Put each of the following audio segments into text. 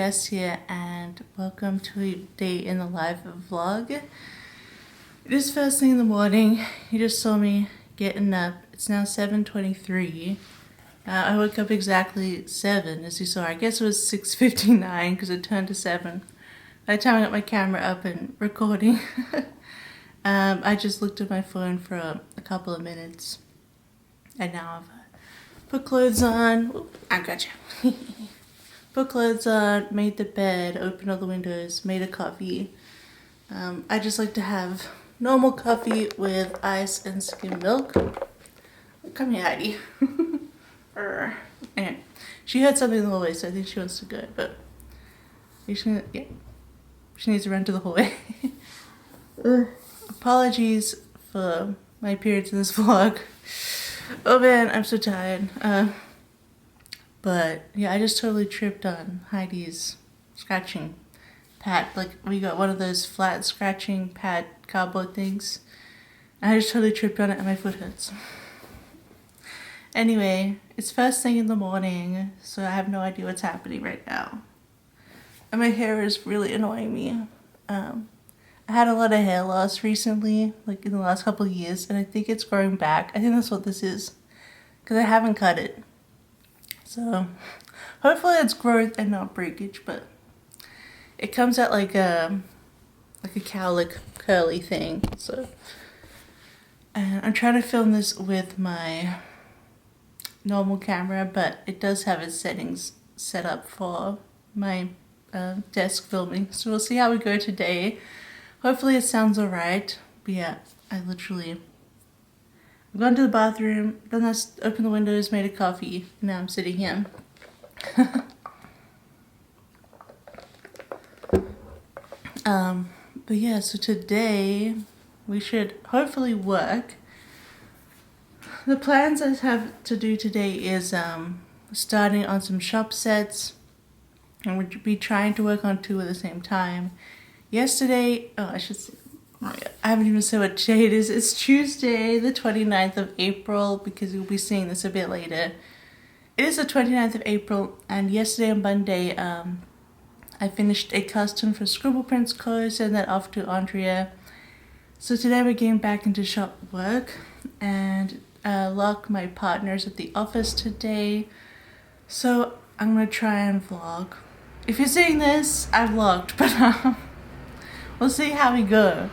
Jess here, and welcome to a day in the life vlog. It is first thing in the morning. You just saw me getting up. It's now 7:23. I woke up exactly 7, as you saw. I guess it was 6:59 because it turned to 7. By the time I got my camera up and recording, I just looked at my phone for a couple of minutes, and now I've put clothes on. Ooh, I gotcha. Put clothes on, made the bed, opened all the windows, made a coffee. I just like to have normal coffee with ice and skim milk. Come here, Heidi. Anyway, she heard something in the hallway, so I think she wants to go, but she needs to run to the hallway. Apologies for my appearance in this vlog. Oh man, I'm so tired. But yeah, I just totally tripped on Heidi's scratching pad. Like, we got one of those flat scratching pad cardboard things. And I just totally tripped on it and my foot hurts. Anyway, it's first thing in the morning, so I have no idea what's happening right now. And my hair is really annoying me. I had a lot of hair loss recently, like in the last couple of years, and I think it's growing back. I think that's what this is, because I haven't cut it. So hopefully it's growth and not breakage, but it comes out like a cowlick curly thing. So, and I'm trying to film this with my normal camera, but it does have its settings set up for my desk filming. So we'll see how we go today. Hopefully it sounds alright. But yeah, I've gone to the bathroom, then I opened the windows, made a coffee, and now I'm sitting here. But yeah, so today we should hopefully work. The plans I have to do today is starting on some shop sets, and we'll be trying to work on 2 at the same time. Yesterday, I haven't even said what day it is. It's Tuesday, the 29th of April, because you'll be seeing this a bit later. It is the 29th of April, and yesterday on Monday, I finished a custom for Scribble Prints Co, sent that off to Andrea. So today we're getting back into shop work, and Locke, my partner's at the office today. So I'm gonna try and vlog. If you're seeing this, I vlogged, but we'll see how we go.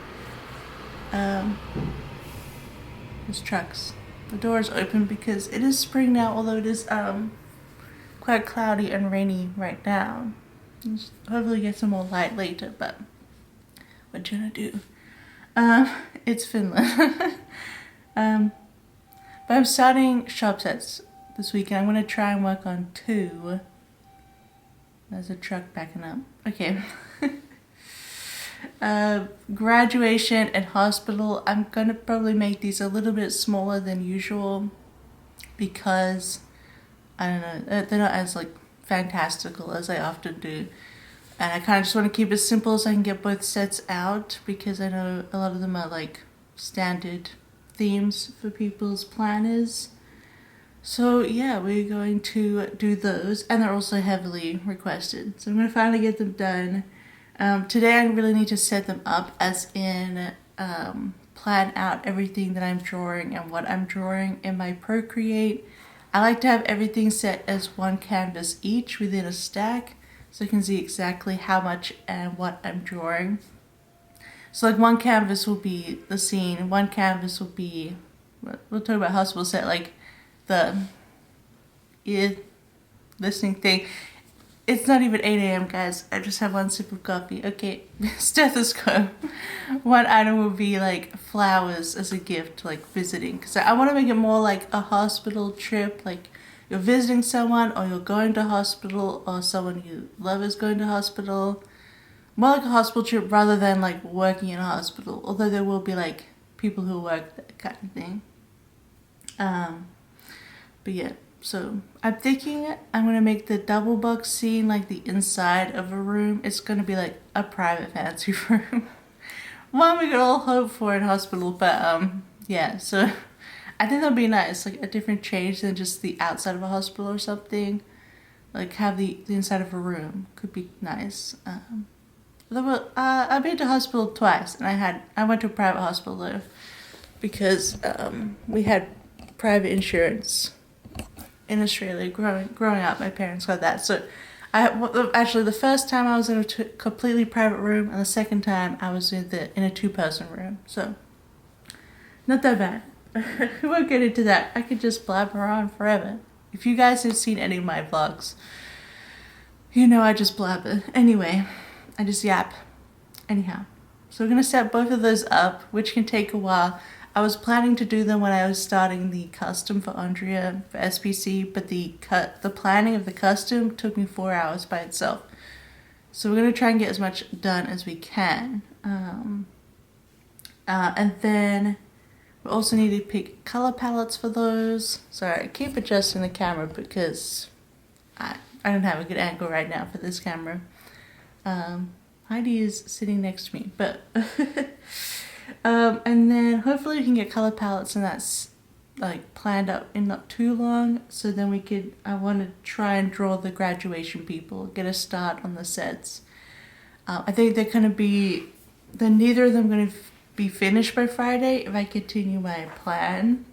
There's trucks. The door is open because it is spring now, although it is quite cloudy and rainy right now. Hopefully get some more light later, but what you gonna do? It's Finland. But I'm starting shop sets this weekend. I'm gonna try and work on 2. There's a truck backing up. Okay. Graduation and hospital. I'm gonna probably make these a little bit smaller than usual because I don't know, they're not as like fantastical as I often do, and I kind of just want to keep it simple so I can get both sets out, because I know a lot of them are like standard themes for people's planners. So yeah, we're going to do those, and they're also heavily requested, so I'm gonna finally get them done. Today I really need to set them up, as in plan out everything that I'm drawing and what I'm drawing in my Procreate. I like to have everything set as one canvas each within a stack, so I can see exactly how much and what I'm drawing. So like one canvas will be the scene, one canvas will be, we'll talk about hospital set, like the ear listening thing. It's not even 8 a.m. guys, I just have 1 sip of coffee. Okay, stethoscope. One item will be like flowers as a gift, like visiting. Because I want to make it more like a hospital trip, like you're visiting someone, or you're going to hospital, or someone you love is going to hospital. More like a hospital trip rather than like working in a hospital. Although there will be like people who work, that kind of thing. But yeah. So I'm thinking I'm going to make the double box scene like the inside of a room. It's going to be like a private fancy room. One we could all hope for in hospital, but yeah, so I think that'd be nice, like a different change than just the outside of a hospital or something. like have the inside of a room. Could be nice. I've been to hospital twice, and I went to a private hospital though, because we had private insurance in Australia growing up. My parents got that, so actually the first time I was in a completely private room, and the second time I was in a 2-person room. So not that bad. We won't get into that. I could just blabber on forever. If you guys have seen any of my vlogs, you know I just blabber. Anyway, I just yap. Anyhow, so we're gonna set both of those up, which can take a while. I was planning to do them when I was starting the custom for Andrea for SPC, but the planning of the custom took me 4 hours by itself. So we're gonna try and get as much done as we can. And then we also need to pick color palettes for those. Sorry, I keep adjusting the camera because I don't have a good angle right now for this camera. Heidi is sitting next to me, but and then hopefully we can get color palettes, and that's like planned up in not too long. So then I want to try and draw the graduation people, get a start on the sets. I think neither of them going to be finished by Friday if I continue my plan.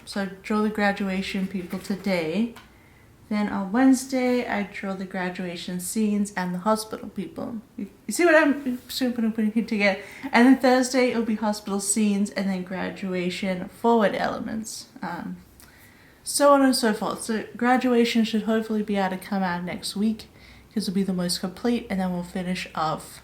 So I draw the graduation people today. Then on Wednesday, I draw the graduation scenes and the hospital people. You see what I'm putting it together? And then Thursday, it'll be hospital scenes and then graduation forward elements. So on and so forth. So graduation should hopefully be able to come out next week, because it'll be the most complete, and then we'll finish off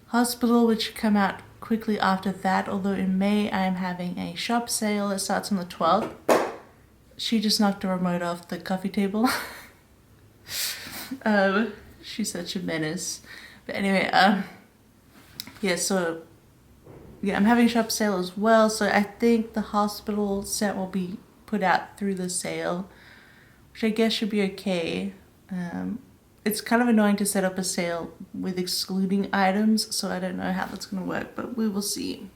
hospital, which should come out quickly after that. Although in May, I am having a shop sale that starts on the 12th. She just knocked the remote off the coffee table. She's such a menace. But anyway, I'm having a shop sale as well. So I think the hospital set will be put out through the sale, which I guess should be okay. It's kind of annoying to set up a sale with excluding items, so I don't know how that's going to work, but we will see.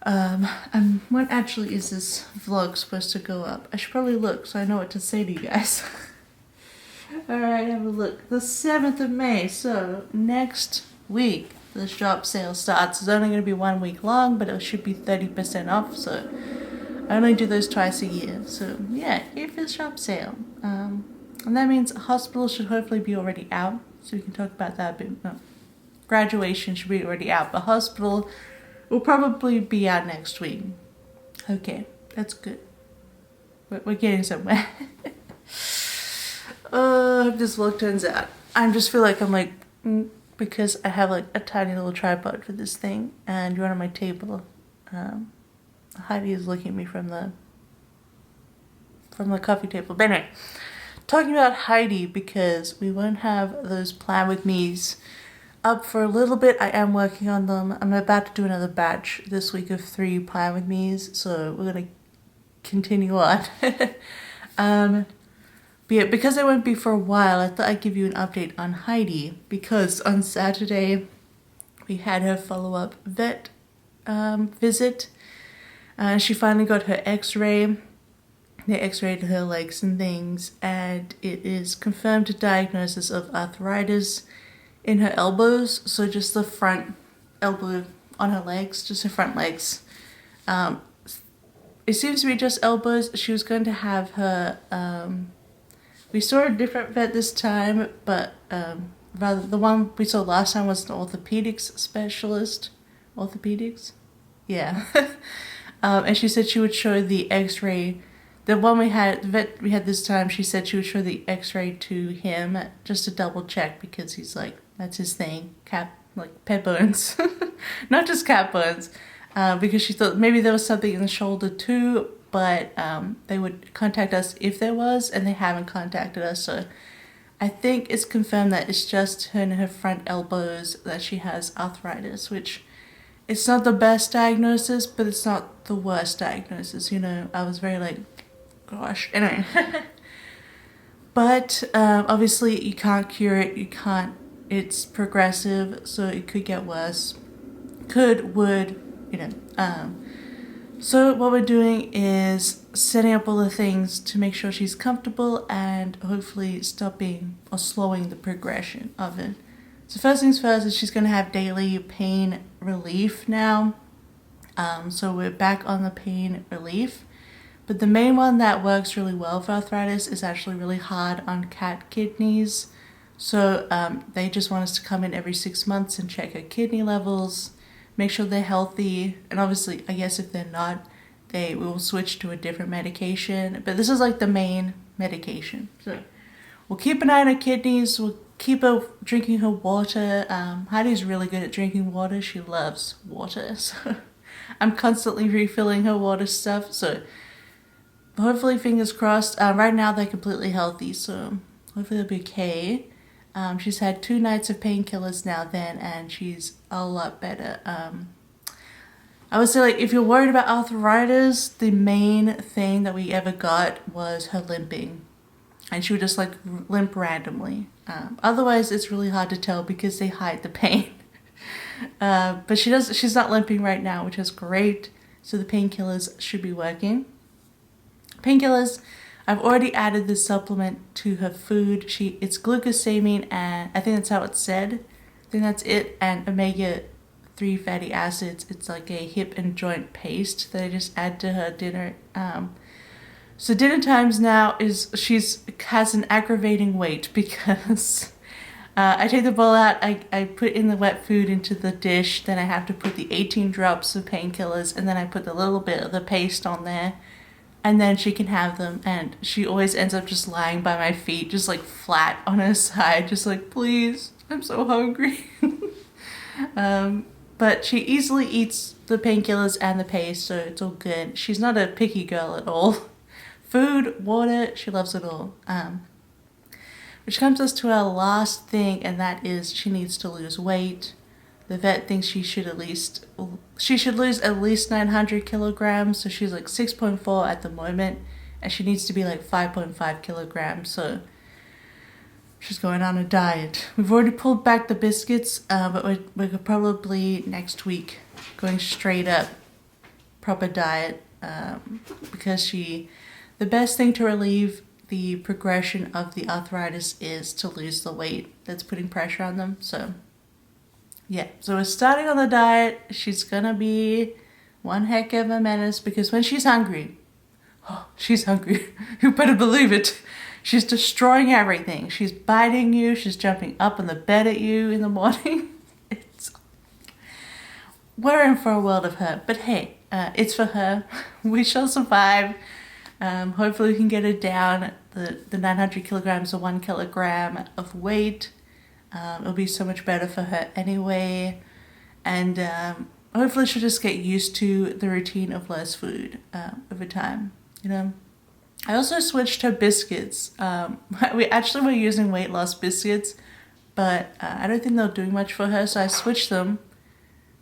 When actually is this vlog supposed to go up? I should probably look so I know what to say to you guys. Alright, have a look. The 7th of May, so next week the shop sale starts. It's only going to be 1 week long, but it should be 30% off, so I only do those twice a year. So yeah, here for the shop sale. And that means hospital should hopefully be already out, so we can talk about that a bit. No, graduation should be already out, but hospital will probably be out next week. Okay, that's good. We're getting somewhere. I hope this vlog turns out. I just feel like I'm like, because I have like a tiny little tripod for this thing, and you're on my table. Heidi is looking at me from the coffee table. But anyway, talking about Heidi, because we won't have those plan with me's up for a little bit. I am working on them. I'm about to do another batch this week of 3 plan with me's, so we're gonna continue on. But yeah, because I won't be for a while, I thought I'd give you an update on Heidi, because on Saturday we had her follow-up vet visit. She finally got her x-ray. They x-rayed her legs and things, and it is confirmed a diagnosis of arthritis in her elbows, so just the front elbow on her legs, just her front legs. It seems to be just elbows. She was going to have her, we saw a different vet this time, but rather the one we saw last time was an orthopedics specialist. Orthopedics? Yeah. And she said she would show the x-ray. The one the vet we had this time, she said she would show the x-ray to him just to double check, because he's like, that's his thing, pet bones. Not just cat bones, because she thought maybe there was something in the shoulder too, but they would contact us if there was, and they haven't contacted us, so I think it's confirmed that it's just her and her front elbows that she has arthritis, which it's not the best diagnosis, but it's not the worst diagnosis, you know. I was very like, gosh, anyway. But obviously you can't cure it, it's progressive, so it could get worse. Would, you know. So what we're doing is setting up all the things to make sure she's comfortable and hopefully stopping or slowing the progression of it. So first things first is she's going to have daily pain relief now. So we're back on the pain relief. But the main one that works really well for arthritis is actually really hard on cat kidneys. So they just want us to come in every 6 months and check her kidney levels, make sure they're healthy. And obviously, I guess if they're not, we will switch to a different medication. But this is like the main medication. So we'll keep an eye on her kidneys. We'll keep her drinking her water. Heidi's really good at drinking water. She loves water. So I'm constantly refilling her water stuff. So hopefully, fingers crossed. Right now they're completely healthy, so hopefully they'll be okay. She's had 2 nights of painkillers now then, and she's a lot better. I would say, like, if you're worried about arthritis, the main thing that we ever got was her limping. And she would just, like, limp randomly. Otherwise, it's really hard to tell because they hide the pain. But she's not limping right now, which is great. So the painkillers should be working. Painkillers, I've already added this supplement to her food. It's glucosamine, and I think that's how it's said. I think that's it, and omega-3 fatty acids. It's like a hip and joint paste that I just add to her dinner. So dinner times now has an aggravating weight because I take the bowl out, I put in the wet food into the dish, then I have to put the 18 drops of painkillers, and then I put the little bit of the paste on there. And then she can have them, and she always ends up just lying by my feet, just like flat on her side, just like, please, I'm so hungry. But she easily eats the painkillers and the paste, so it's all good. She's not a picky girl at all. Food, water, she loves it all. Which comes us to our last thing, and that is she needs to lose weight. The vet thinks she should lose at least 900 kilograms, so she's like 6.4 at the moment, and she needs to be like 5.5 kilograms, so she's going on a diet. We've already pulled back the biscuits, but we're probably next week going straight up proper diet, because the best thing to relieve the progression of the arthritis is to lose the weight that's putting pressure on them, so yeah, so we're starting on the diet. She's gonna be one heck of a menace because when she's hungry, she's hungry. You better believe it. She's destroying everything. She's biting you. She's jumping up on the bed at you in the morning. We're in for a world of hurt, but hey, it's for her. We shall survive. Hopefully we can get her down the 900 kilograms or 1 kilogram of weight. It'll be so much better for her anyway, and hopefully she'll just get used to the routine of less food over time, you know. I also switched her biscuits. We actually were using weight loss biscuits, but I don't think they're doing much for her, so I switched them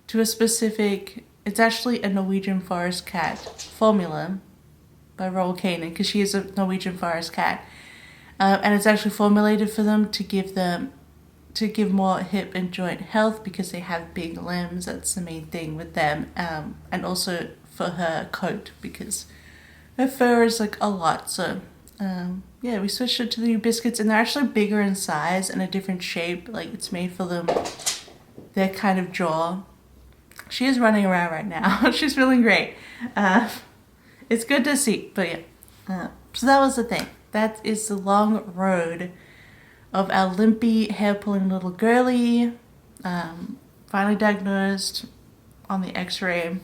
to a specific, it's actually a Norwegian forest cat formula by Royal Canin, because she is a Norwegian forest cat, and it's actually formulated for them to give more hip and joint health because they have big limbs. That's the main thing with them, and also for her coat because her fur is like a lot. So yeah, we switched it to the new biscuits, and they're actually bigger in size and a different shape. Like it's made for them, their kind of jaw. She is running around right now. She's feeling great. It's good to see, but yeah. So that was the thing. That is the long road of our limpy, hair-pulling little girlie, finally diagnosed on the x-ray.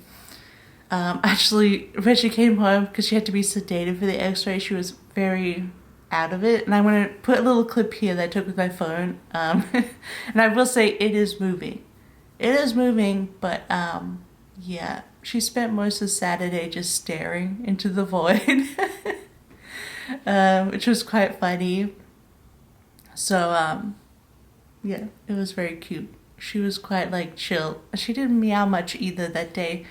Actually, when she came home, because she had to be sedated for the x-ray, she was very out of it. And I'm going to put a little clip here that I took with my phone. And I will say it is moving. It is moving, but yeah, she spent most of Saturday just staring into the void, which was quite funny. So, yeah, it was very cute. She was quite, like, chill. She didn't meow much either that day.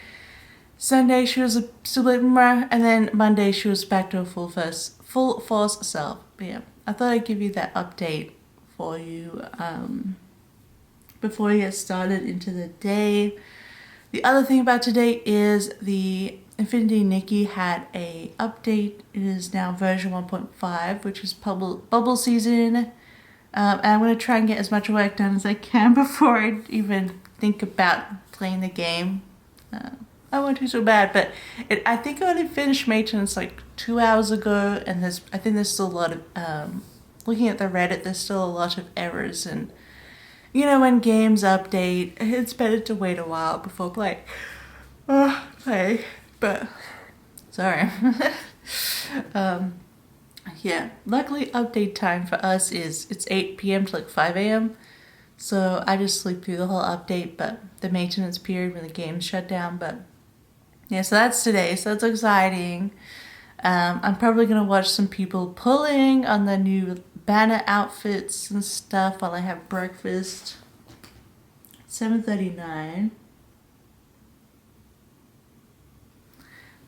Sunday, she was still a bit more, and then Monday, she was back to her full force self. But yeah, I thought I'd give you that update for you before we get started into the day. The other thing about today is the Infinity Nikki had a update. It is now version 1.5, which is bubble season. And I'm going to try and get as much work done as I can before I even think about playing the game. I want to so bad, but I think I only finished maintenance like 2 hours ago, and I think there's still a lot of, looking at the Reddit, there's still a lot of errors, and you know, when games update, it's better to wait a while before play, but sorry. Yeah, luckily update time for us it's 8 p.m. to like 5 a.m. So I just sleep through the whole update, but the maintenance period when the game's shut down. But yeah, so that's today, so that's exciting. I'm probably gonna watch some people pulling on the new banner outfits and stuff while I have breakfast. 7:39.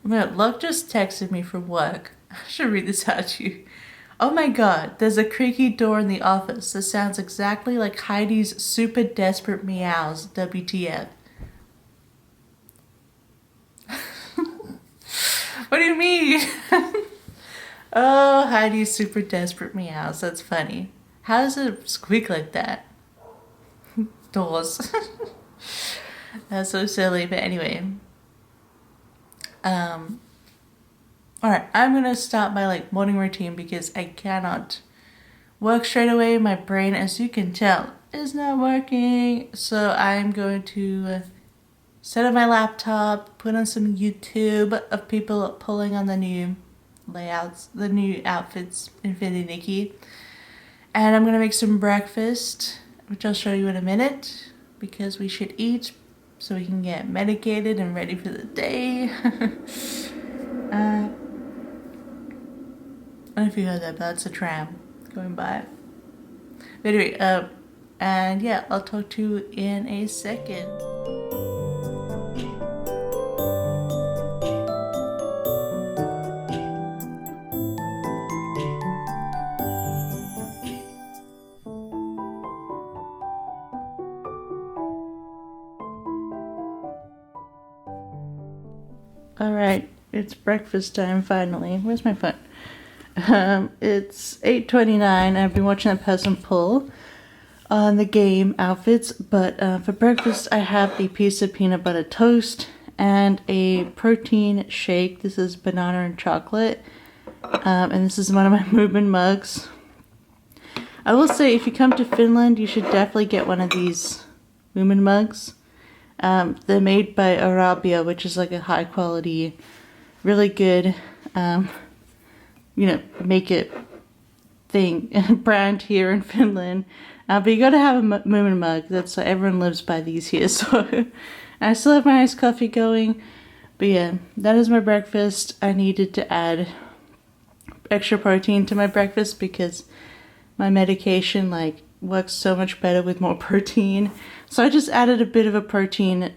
Luck just texted me from work. I should read this out to you. Oh my god, there's a creaky door in the office that sounds exactly like Heidi's super desperate meows. WTF. What do you mean? Oh, Heidi's super desperate meows. That's funny. How does it squeak like that? Doors. That's so silly, but anyway. Alright, I'm gonna start my like morning routine because I cannot work straight away. My brain, as you can tell, is not working. So I'm going to set up my laptop, put on some YouTube of people pulling on the new layouts, the new outfits, Infinity Nikki. And I'm gonna make some breakfast, which I'll show you in a minute, because we should eat so we can get medicated and ready for the day. I don't know if you heard that, but that's a tram going by. But anyway, and yeah, I'll talk to you in a second. Alright, it's breakfast time finally. Where's my phone? It's 8:29. I've been watching that person pull on the game outfits, but for breakfast I have a piece of peanut butter toast and a protein shake. This is banana and chocolate, and this is one of my movement mugs. I will say, if you come to Finland, you should definitely get one of these movement mugs. They're made by Arabia, which is like a high quality, really good, make it thing brand here in Finland. But you gotta have a movement mug. That's everyone lives by these here. So I still have my iced coffee going. But yeah, that is my breakfast. I needed to add extra protein to my breakfast because my medication works so much better with more protein. So I just added a bit of a protein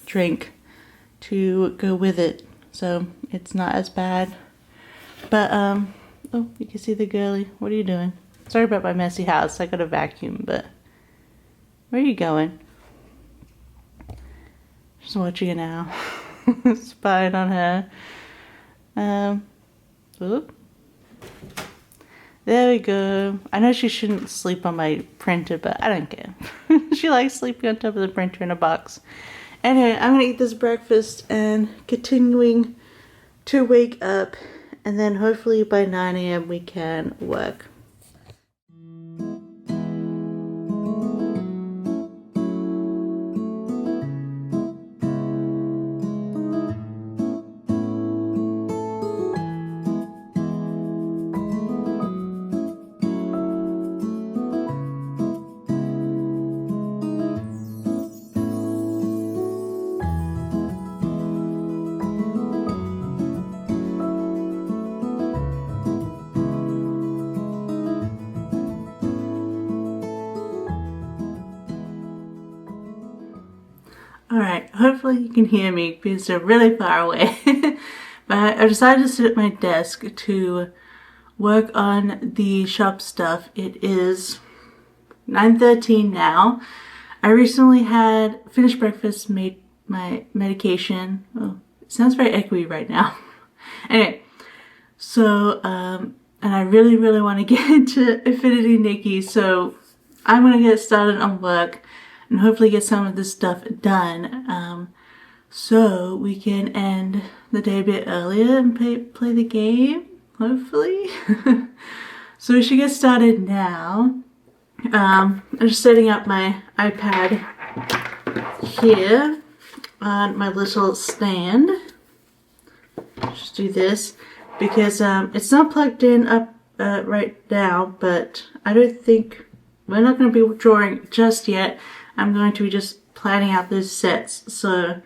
drink to go with it, so it's not as bad. But oh, you can see the girly. What are you doing? Sorry about my messy house. I got a vacuum, but where are you going? Just watching it now. Spying on her. Oop. There we go. I know she shouldn't sleep on my printer, but I don't care. She likes sleeping on top of the printer in a box. Anyway, I'm gonna eat this breakfast and continuing to wake up, and then hopefully by 9 a.m. we can work. Alright, hopefully you can hear me because they're really far away. But I decided to sit at my desk to work on the shop stuff. It is 9:13 now. I recently had finished breakfast, made my medication. Oh, sounds very echoey right now. Anyway, so, and I really, really want to get into Affinity Nikki, so I'm going to get started on work and hopefully get some of this stuff done, so we can end the day a bit earlier and play the game, hopefully. So we should get started now. I'm just setting up my iPad here on my little stand. Just do this because it's not plugged in up right now, but I don't think we're not going to be drawing just yet. I'm going to be just planning out those sets, so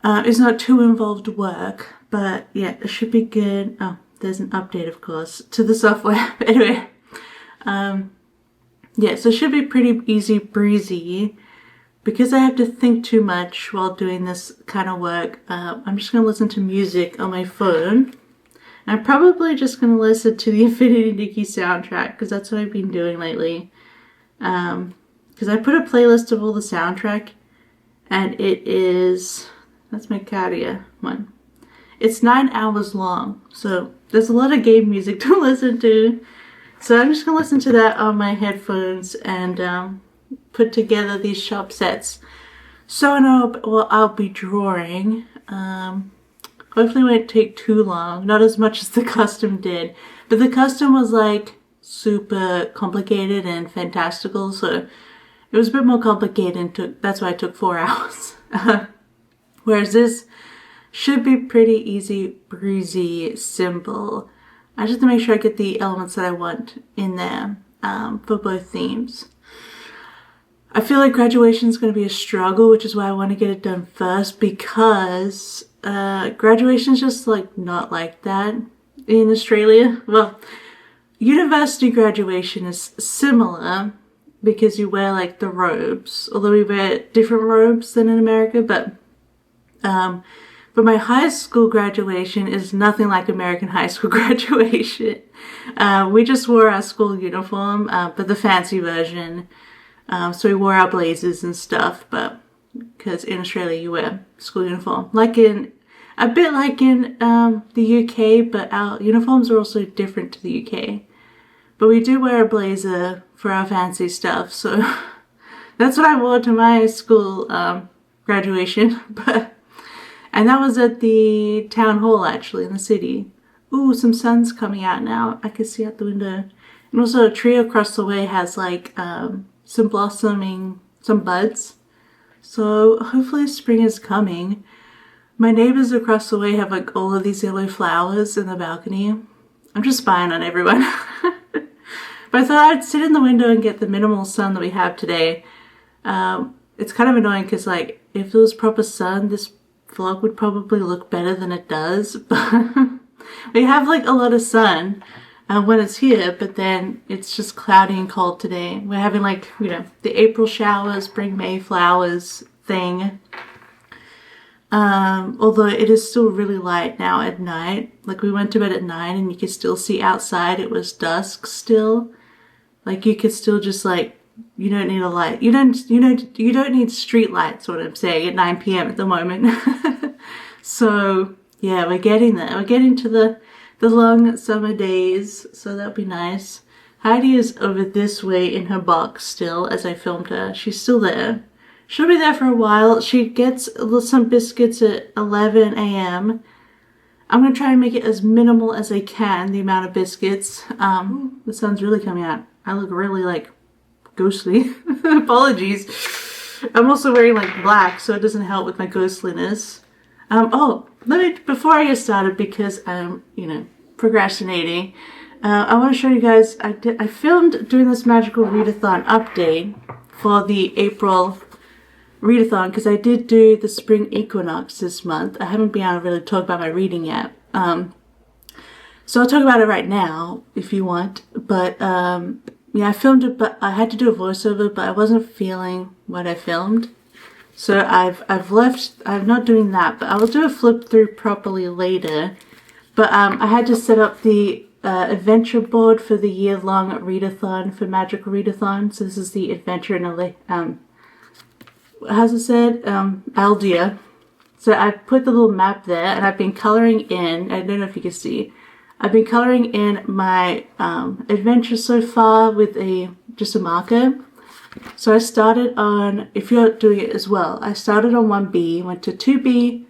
it's not too involved work, but yeah, it should be good. Oh, there's an update, of course, to the software. But anyway, yeah, so it should be pretty easy breezy. Because I have to think too much while doing this kind of work, I'm just going to listen to music on my phone. And I'm probably just going to listen to the Affinity Nikki soundtrack, because that's what I've been doing lately. Because I put a playlist of all the soundtrack, and it is, that's my Carlea one. It's 9 hours long, so there's a lot of game music to listen to. So I'm just going to listen to that on my headphones and put together these shop sets. So I know what I'll be drawing. Hopefully it won't take too long, not as much as the custom did, but the custom was like super complicated and fantastical, so it was a bit more complicated and that's why it took 4 hours. Whereas this should be pretty easy, breezy, simple. I just have to make sure I get the elements that I want in there for both themes. I feel like graduation is going to be a struggle, which is why I want to get it done first, because graduation is just like not like that in Australia. Well, university graduation is similar because you wear like the robes, although we wear different robes than in America, but my high school graduation is nothing like American high school graduation. We just wore our school uniform, but the fancy version. So we wore our blazers and stuff, but because in Australia you wear school uniform, a bit like in the UK, but our uniforms are also different to the UK. But we do wear a blazer for our fancy stuff, so that's what I wore to my school graduation. And that was at the town hall, actually, in the city. Ooh, some sun's coming out now. I can see out the window. And also a tree across the way has like some blossoming, some buds. So hopefully spring is coming. My neighbors across the way have like all of these yellow flowers in the balcony. I'm just spying on everyone. But I thought I'd sit in the window and get the minimal sun that we have today. It's kind of annoying because like if there was proper sun, this vlog would probably look better than it does. But we have like a lot of sun when it's here, but then it's just cloudy and cold today. We're having like, you know, the April showers, bring May flowers thing. Although it is still really light now at night. Like we went to bed at 9 and you could still see outside it was dusk still. Like you could still just like, you don't need a light. You don't need street lights, what I'm saying, at 9 p.m. at the moment. So yeah, we're getting there. We're getting to the long summer days, so that'll be nice. Heidi is over this way in her box still as I filmed her. She's still there. She'll be there for a while. She gets some biscuits at 11 a.m. I'm going to try and make it as minimal as I can, the amount of biscuits. The sun's really coming out. I look really like ghostly. Apologies. I'm also wearing like black, so it doesn't help with my ghostliness. Before I get started, because I'm, procrastinating, I want to show you guys, I filmed doing this magical readathon update for the April readathon, because I did do the spring equinox this month. I haven't been able to really talk about my reading yet. So I'll talk about it right now if you want. But yeah, I filmed it, but I had to do a voiceover, but I wasn't feeling what I filmed. So I'm not doing that, but I will do a flip through properly later. But I had to set up the adventure board for the year-long readathon, for Magical Readathon. So this is the adventure in how's it said? Aldea. So I put the little map there, and I've been coloring in, I don't know if you can see, I've been coloring in my adventure so far with just a marker. So I started on, if you're doing it as well, I started on 1B, went to 2B,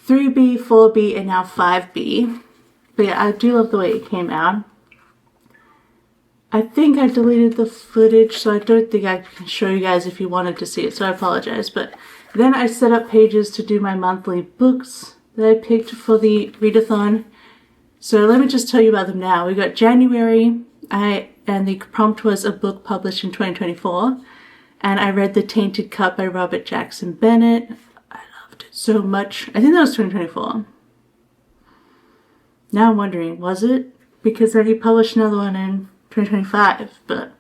3B, 4B, and now 5B. But yeah, I do love the way it came out. I think I deleted the footage, so I don't think I can show you guys if you wanted to see it, so I apologize. But then I set up pages to do my monthly books that I picked for the readathon. So let me just tell you about them now. We got January, and the prompt was a book published in 2024, and I read The Tainted Cup by Robert Jackson Bennett. I loved it so much. I think that was 2024. Now I'm wondering, was it? Because then he published another one in 2025, but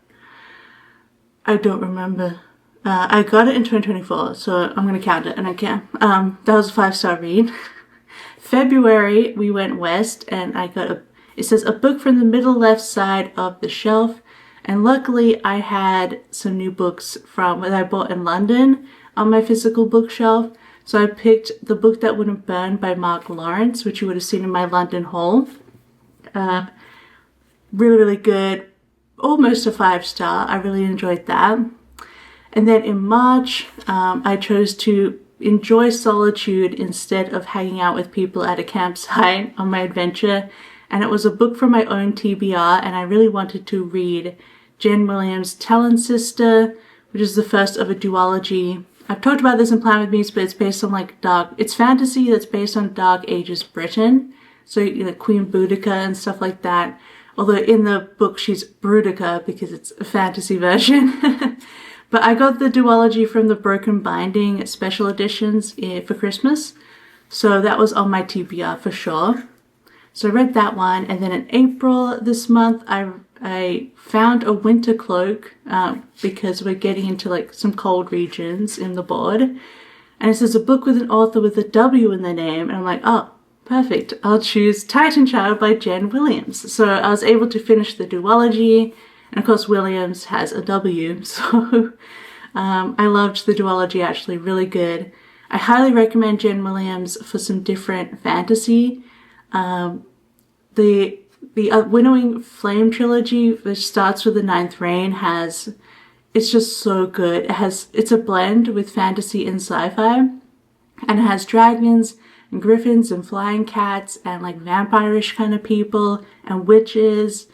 I don't remember. I got it in 2024, so I'm going to count it, and I can. That was a 5-star read. February, we went west, and I got it says a book from the middle left side of the shelf, and luckily I had some new books from what I bought in London on my physical bookshelf. So I picked The Book That Wouldn't Burn by Mark Lawrence, which you would have seen in my London haul. Really, really good. Almost a 5-star. I really enjoyed that. And then in March, I chose to enjoy solitude instead of hanging out with people at a campsite on my adventure. And it was a book from my own TBR, and I really wanted to read Jen Williams' Talon Sister, which is the first of a duology. I've talked about this in Plan With Me, but it's based on it's fantasy that's based on Dark Ages Britain. So, Queen Boudica and stuff like that. Although in the book she's Brudica because it's a fantasy version. But I got the duology from the Broken Binding special editions for Christmas. So that was on my TBR for sure. So I read that one. And then in April this month, I found a winter cloak because we're getting into some cold regions in the board. And it says a book with an author with a W in the name. And I'm like, oh, perfect. I'll choose Titan Child by Jen Williams. So I was able to finish the duology. And of course, Williams has a W. So I loved the duology, actually, really good. I highly recommend Jen Williams for some different fantasy. The Winnowing Flame trilogy, which starts with the Ninth Reign, it's just so good. It's a blend with fantasy and sci-fi, and it has dragons and griffins and flying cats and vampire-ish kind of people and witches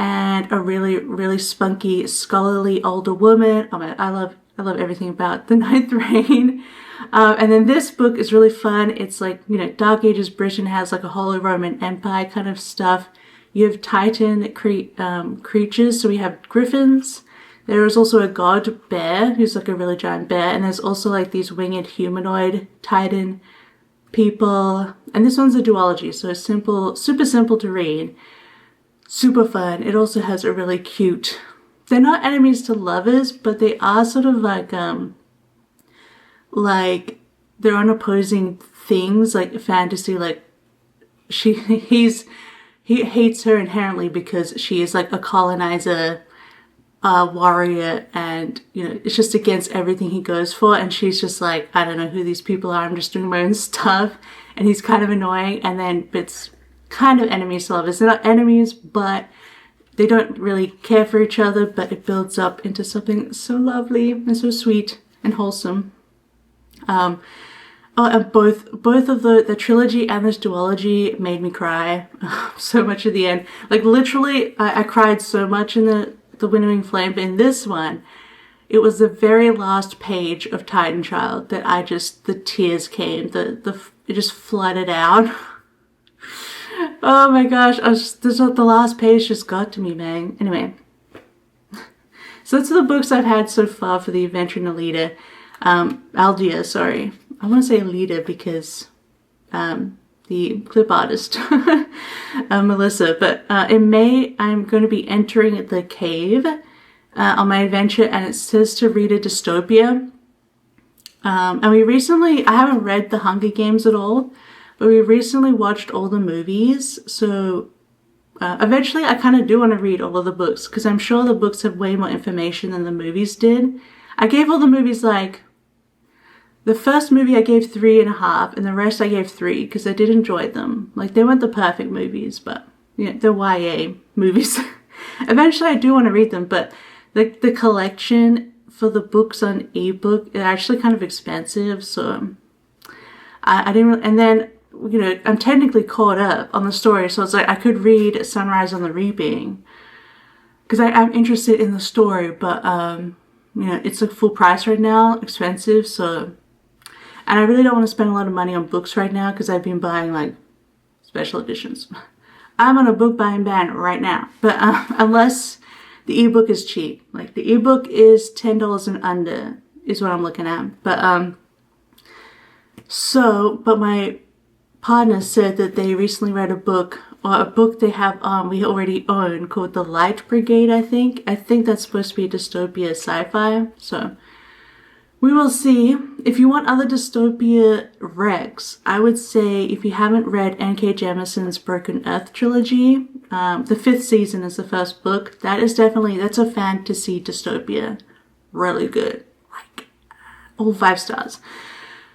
and a really, really spunky, scholarly older woman. Oh man, I love everything about the Ninth Reign. And then this book is really fun. It's Dark Ages Britain has a Holy Roman Empire kind of stuff. You have Titan creatures, so we have griffins. There is also a god bear, who's a really giant bear, and there's also these winged humanoid Titan people. And this one's a duology, so it's simple, super simple to read. Super fun. It also has a really cute, they're not enemies to lovers, but they are sort of they're on opposing things, fantasy, he hates her inherently because she is a colonizer, warrior, and it's just against everything he goes for, and she's just I don't know who these people are, I'm just doing my own stuff, and he's kind of annoying, and then it's kind of enemies to lovers. They're not enemies, but they don't really care for each other, but it builds up into something so lovely and so sweet and wholesome. And both of the trilogy and this duology made me cry so much at the end. Literally, I cried so much in the Winnowing Flame, but in this one, it was the very last page of Titan Child that the tears came, it just flooded out. Oh my gosh, the last page just got to me, man. Anyway, so that's the books I've had so far for the Adventure in Aldea, sorry. I want to say Alida because the clip artist, Melissa. But in May, I'm going to be entering the cave on my adventure, and it says to read a dystopia. And I haven't read The Hunger Games at all, but we recently watched all the movies, so eventually I kind of do want to read all of the books, because I'm sure the books have way more information than the movies did. I gave all the movies The first movie I gave 3.5, and the rest I gave 3 because I did enjoy them. Like, they weren't the perfect movies, but you know, they're YA movies. Eventually I do want to read them, but the collection for the books on ebook is actually kind of expensive, so I didn't really, and then, you know, I'm technically caught up on the story, so it's like I could read Sunrise on the Reaping because I'm interested in the story, but you know, it's like full price right now, expensive, so, and I really don't want to spend a lot of money on books right now because I've been buying like special editions. I'm on a book buying ban right now, but unless the ebook is cheap, like the ebook is $10 and under is what I'm looking at, but but my partner said that they recently read a book, or a book they have we already own, called The Light Brigade, I think that's supposed to be a dystopia sci-fi, so we will see. If you want other dystopia recs, I would say if you haven't read N.K. Jemisin's Broken Earth trilogy, the 5th season is the first book. That's a fantasy dystopia. Really good. Like, all 5 stars.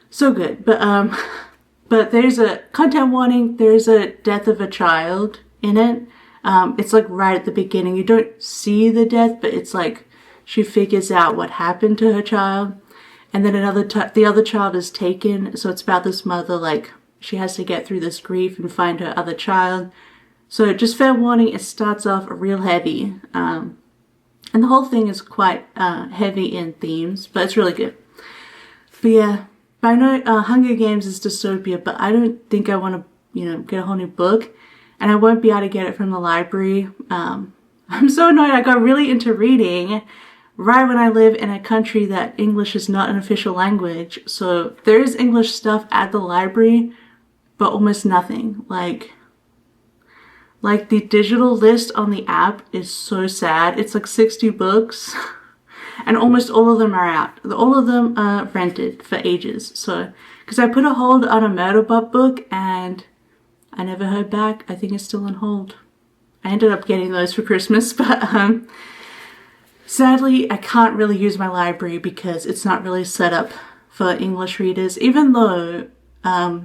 So good. But there's a content warning. There's a death of a child in it. It's like right at the beginning. You don't see the death, but it's like she figures out what happened to her child. And then the other child is taken. So it's about this mother, like, she has to get through this grief and find her other child. So just fair warning, it starts off real heavy. And the whole thing is quite heavy in themes, but it's really good. But yeah, I know Hunger Games is dystopia, but I don't think I want to, you know, get a whole new book. And I won't be able to get it from the library. I'm so annoyed. I got really into reading right when I live in a country that English is not an official language. So there is English stuff at the library, but almost nothing. Like the digital list on the app is so sad. It's like 60 books and almost all of them are out. All of them are rented for ages. So, because I put a hold on a Murderbot book and I never heard back. I think it's still on hold. I ended up getting those for Christmas, but sadly, I can't really use my library because it's not really set up for English readers, even though I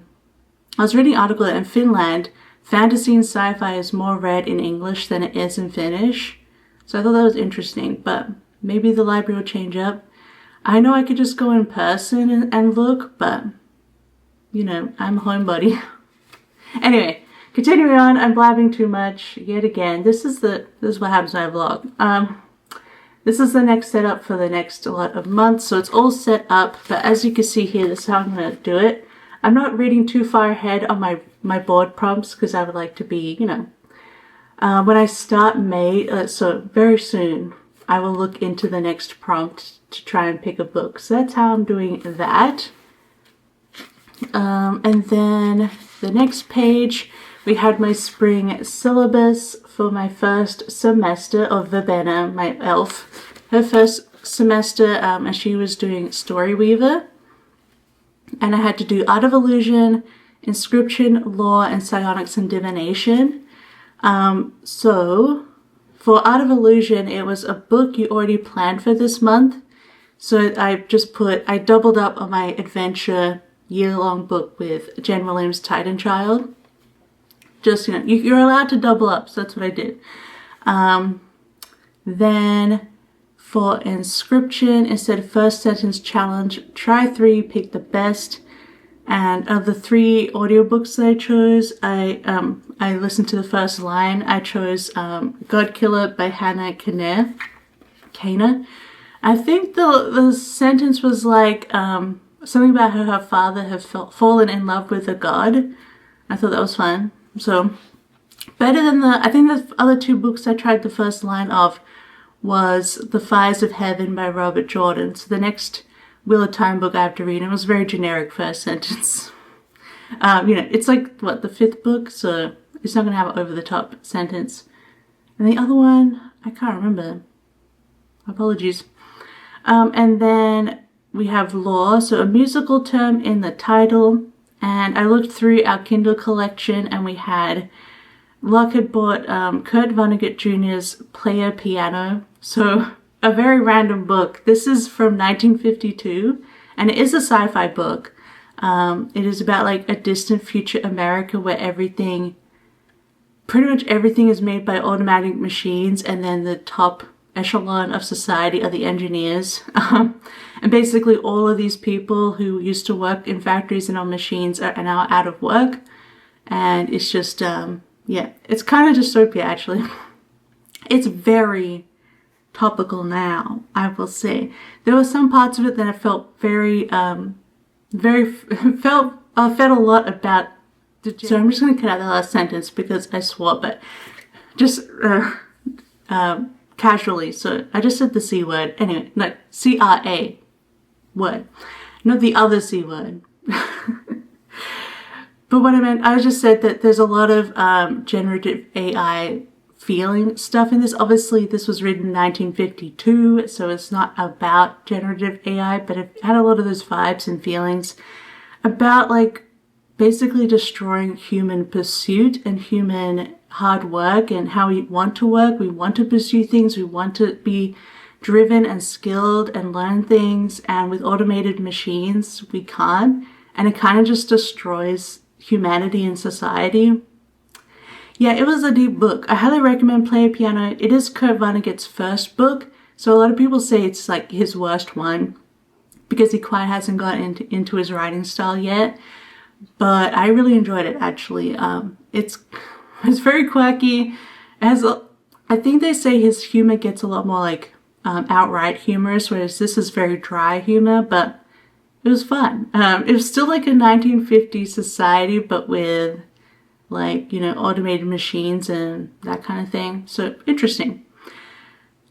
was reading an article that in Finland, fantasy and sci-fi is more read in English than it is in Finnish. So I thought that was interesting, but maybe the library will change up. I know I could just go in person and look, but, you know, I'm a homebody. Anyway, continuing on, I'm blabbing too much yet again. This is what happens when I vlog. This is the next setup for the next lot of months, so it's all set up, but as you can see here, this is how I'm going to do it. I'm not reading too far ahead on my board prompts because I would like to be, you know, when I start May, so very soon, I will look into the next prompt to try and pick a book. So that's how I'm doing that. And then the next page, we had my spring syllabus for my first semester of Verbena, my elf. Her first semester, and she was doing Storyweaver. And I had to do Art of Illusion, Inscription, Law, and Psionics and Divination. So for Art of Illusion, it was a book you already planned for this month. So I doubled up on my adventure year-long book with Jen Williams' Titan Child. Just, you know, you're allowed to double up, so that's what I did. Then for Inscription, instead of first sentence challenge, try 3, pick the best. And of the 3 audiobooks that I chose, I listened to the first line. I chose Godkiller by Hannah Kana. I think the sentence was like something about her father had fallen in love with a god. I thought that was fun. So better than I think the other 2 books I tried the first line of was The Fires of Heaven by Robert Jordan. So the next Wheel of Time book I have to read, and it was very generic first sentence. You know, it's like, what, the 5th book, so it's not going to have an over-the-top sentence. And the other one, I can't remember. Apologies. And then we have law, so a musical term in the title. And I looked through our Kindle collection, and we had, Locke had bought Kurt Vonnegut Jr.'s Player Piano. So a very random book. This is from 1952, and it is a sci-fi book. It is about like a distant future America where pretty much everything is made by automatic machines, and then the top echelon of society are the engineers. And basically all of these people who used to work in factories and on machines are now out of work. And it's just, yeah, it's kind of dystopia actually. It's very topical now, I will say. There were some parts of it that I felt felt a lot about. So I'm just going to cut out the last sentence because I swore, but just casually. So I just said the C word. Anyway, no, C-R-A word, not the other C word. But what I meant, I just said that there's a lot of generative AI feeling stuff in this. Obviously, this was written in 1952, so it's not about generative AI, but it had a lot of those vibes and feelings about like basically destroying human pursuit and human hard work and how we want to work. We want to pursue things. We want to be driven and skilled and learn things. And with automated machines, we can't. And it kind of just destroys humanity and society. Yeah, it was a deep book. I highly recommend Play a Piano. It is Kurt Vonnegut's first book. So a lot of people say it's like his worst one because he quite hasn't gotten into his writing style yet. But I really enjoyed it actually. It's very quirky. I think they say his humor gets a lot more like outright humorous, whereas this is very dry humor, but it was fun. It was still like a 1950s society, but with like, you know, automated machines and that kind of thing. So interesting.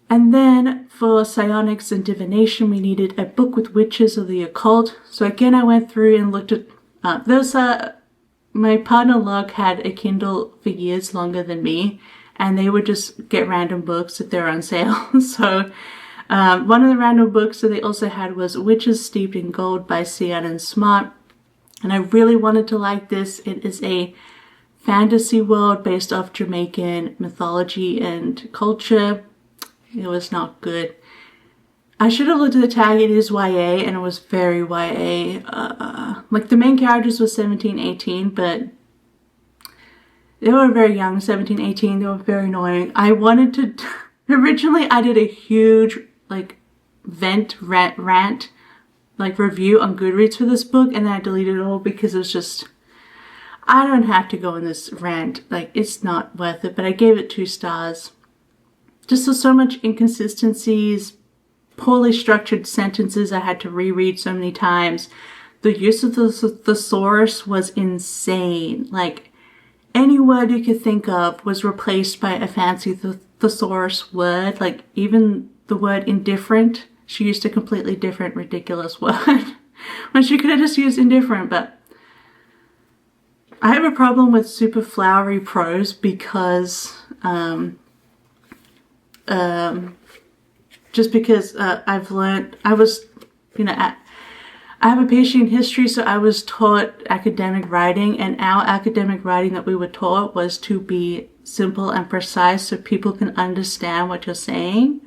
And then for psionics and divination, we needed a book with witches of the occult. So again, I went through and looked at my partner Locke had a Kindle for years longer than me, and they would just get random books if they're on sale. So one of the random books that they also had was Witches Steeped in Gold by Sian Smart. And I really wanted to like this. It is a fantasy world based off Jamaican mythology and culture. It was not good. I should have looked at the tag. It is YA, and it was very YA. Like the main characters were 17, 18, but they were very young, 17, 18. They were very annoying. I wanted to... Originally, I did a huge like rant like review on Goodreads for this book, and then I deleted it all because it was just... I don't have to go on this rant. Like, it's not worth it, but I gave it 2 stars. Just so much inconsistencies, poorly structured sentences I had to reread so many times. The use of the thesaurus was insane. Like, any word you could think of was replaced by a fancy thesaurus word. Like, even the word indifferent, she used a completely different, ridiculous word. When she could have just used indifferent, but... I have a problem with super flowery prose because... just because I've learned, I was, you know, I have a PhD in history, so I was taught academic writing, and our academic writing that we were taught was to be simple and precise so people can understand what you're saying.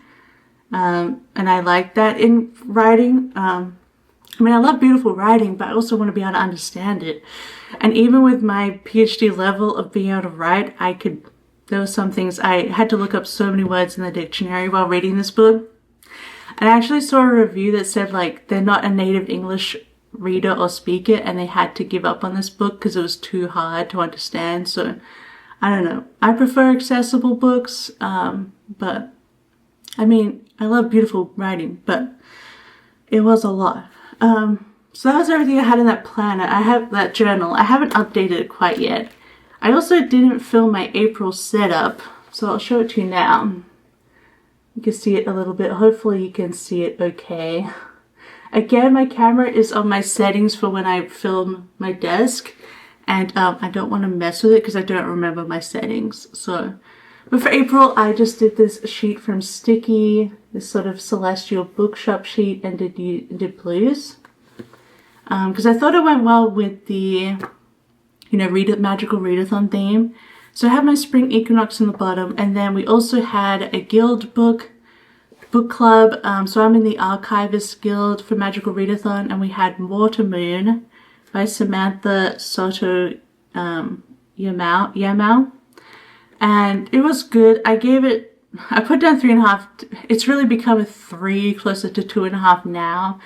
And I like that in writing. I mean, I love beautiful writing, but I also want to be able to understand it. And even with my PhD level of being able to write, there were some things, I had to look up so many words in the dictionary while reading this book. And I actually saw a review that said like they're not a native English reader or speaker, and they had to give up on this book because it was too hard to understand. So I don't know. I prefer accessible books, but I mean, I love beautiful writing, but it was a lot. So that was everything I had in that planner. I have that journal. I haven't updated it quite yet. I also didn't film my April setup, so I'll show it to you now. You can see it a little bit. Hopefully you can see it okay. Again, my camera is on my settings for when I film my desk, and I don't want to mess with it because I don't remember my settings. So, but for April, I just did this sheet from Sticky, this sort of celestial bookshop sheet, and did blues. Because I thought it went well with the, you know, magical readathon theme. So I have my spring equinox on the bottom, and then we also had a guild book book club. So I'm in the Archivist Guild for Magical Readathon, and we had Moon by Samantha Soto Yamau. And it was good. I put down 3.5. It's really become a 3, closer to 2.5 now.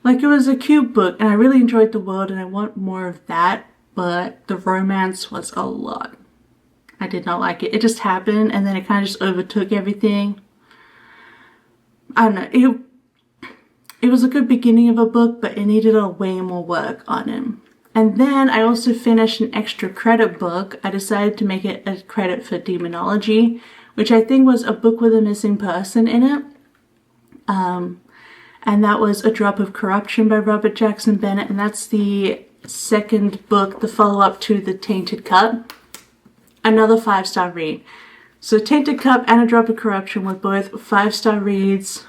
Like, it was a cute book, and I really enjoyed the world, and I want more of that, but the romance was a lot. I did not like it. It just happened, and then it kind of just overtook everything. I don't know. It was a good beginning of a book, but it needed way more work on it. And then I also finished an extra credit book. I decided to make it a credit for demonology, which I think was a book with a missing person in it. And that was A Drop of Corruption by Robert Jackson Bennett. And that's the second book, the follow-up to The Tainted Cup. Another 5-star read. So Tainted Cup and A Drop of Corruption were both 5-star reads.